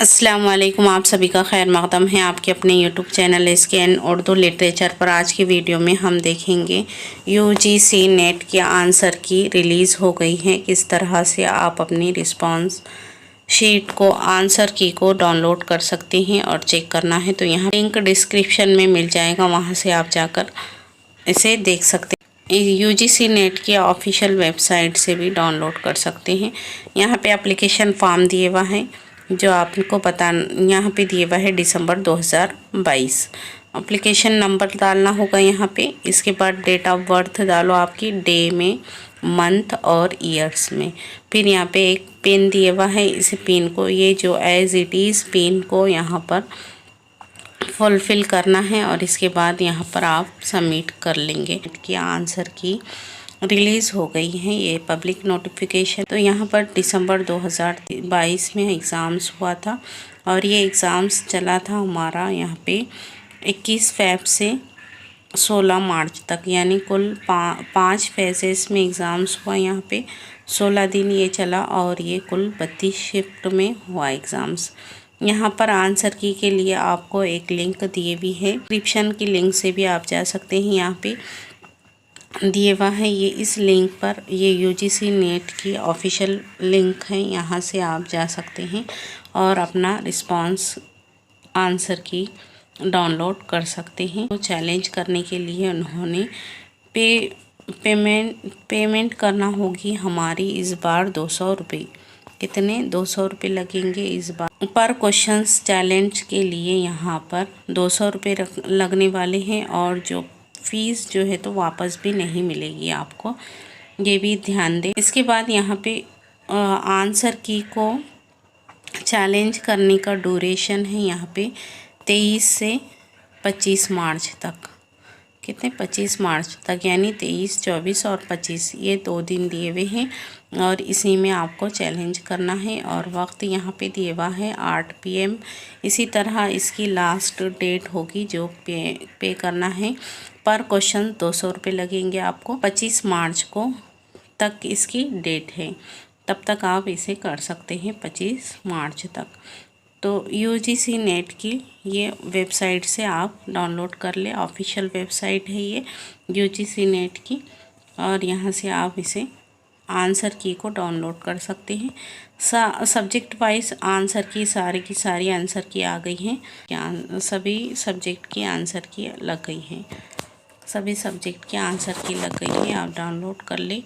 अस्सलाम वालेकुम, आप सभी का खैर मक़दम है आपके अपने YouTube channel SKN Urdu literature पर। आज की वीडियो में हम देखेंगे UGC नेट के आंसर की रिलीज़ हो गई है, किस तरह से आप अपनी रिस्पांस शीट को आंसर की को डाउनलोड कर सकते हैं और चेक करना है तो यहाँ लिंक डिस्क्रिप्शन में मिल जाएगा, वहाँ से आप जाकर इसे देख सकते हैं। UGC नेट की ऑफिशियल वेबसाइट से भी डाउनलोड कर सकते हैं। यहाँ पे एप्लीकेशन फॉर्म दिए हुआ है जो आपको यहाँ पे दिए हुआ है दिसंबर 2022। एप्लीकेशन नंबर डालना होगा यहाँ पे। इसके बाद डेट ऑफ बर्थ डालो आपकी, डे में, मंथ और ईयर्स में। फिर यहाँ पे एक पिन दिया हुआ है, इस पिन को ये जो एज इट इज़ पिन को यहाँ पर फुलफ़िल करना है और इसके बाद यहाँ पर आप सबमिट कर लेंगे। कि आंसर की रिलीज़ हो गई है ये पब्लिक नोटिफिकेशन। तो यहाँ पर दिसंबर 2022 में एग्ज़ाम्स हुआ था और ये एग्ज़ाम्स चला था हमारा यहाँ पे 21 फ़रवरी से 16 मार्च तक, यानी कुल 5 फेजेस में एग्ज़ाम्स हुआ। यहाँ पे 16 दिन ये चला और ये कुल 32 शिफ्ट में हुआ एग्ज़ाम्स। यहाँ पर आंसर की के लिए आपको एक लिंक दिए भी है, डिस्क्रिप्शन की लिंक से भी आप जा सकते हैं। यहाँ पे दिए हुआ है ये, इस लिंक पर ये UGC नेट की ऑफिशियल लिंक है, यहाँ से आप जा सकते हैं और अपना रिस्पांस आंसर की डाउनलोड कर सकते हैं। तो चैलेंज करने के लिए उन्होंने पेमेंट करना होगी हमारी इस बार 200 रुपये। कितने? 200 रुपये लगेंगे इस बार पर क्वेश्चंस चैलेंज के लिए। यहाँ पर 200 रुपये लगने वाले हैं और जो फीस जो है तो वापस भी नहीं मिलेगी आपको, ये भी ध्यान दें। इसके बाद यहाँ पे आंसर की को चैलेंज करने का ड्यूरेशन है यहाँ पे 23 से 25 मार्च तक। कितने? 25 मार्च तक, यानी 23, 24 और 25 ये 2 दिन दिए हुए हैं और इसी में आपको चैलेंज करना है। और वक्त यहाँ पे दिए हुआ है 8 PM। इसी तरह इसकी लास्ट डेट होगी जो पे करना है। पर क्वेश्चन 200 रुपये लगेंगे आपको। 25 मार्च को तक इसकी डेट है, तब तक आप इसे कर सकते हैं 25 मार्च तक। तो UGC नेट की ये वेबसाइट से आप डाउनलोड कर ले, ऑफिशियल वेबसाइट है ये UGC नेट की, और यहाँ से आप इसे आंसर की को डाउनलोड कर सकते हैं। सब्जेक्ट वाइज आंसर की सारी आंसर की आ गई हैं, सभी सब्जेक्ट की आंसर की लग गई हैं, सभी सब्जेक्ट के आंसर की लग गई है। आप डाउनलोड कर ले।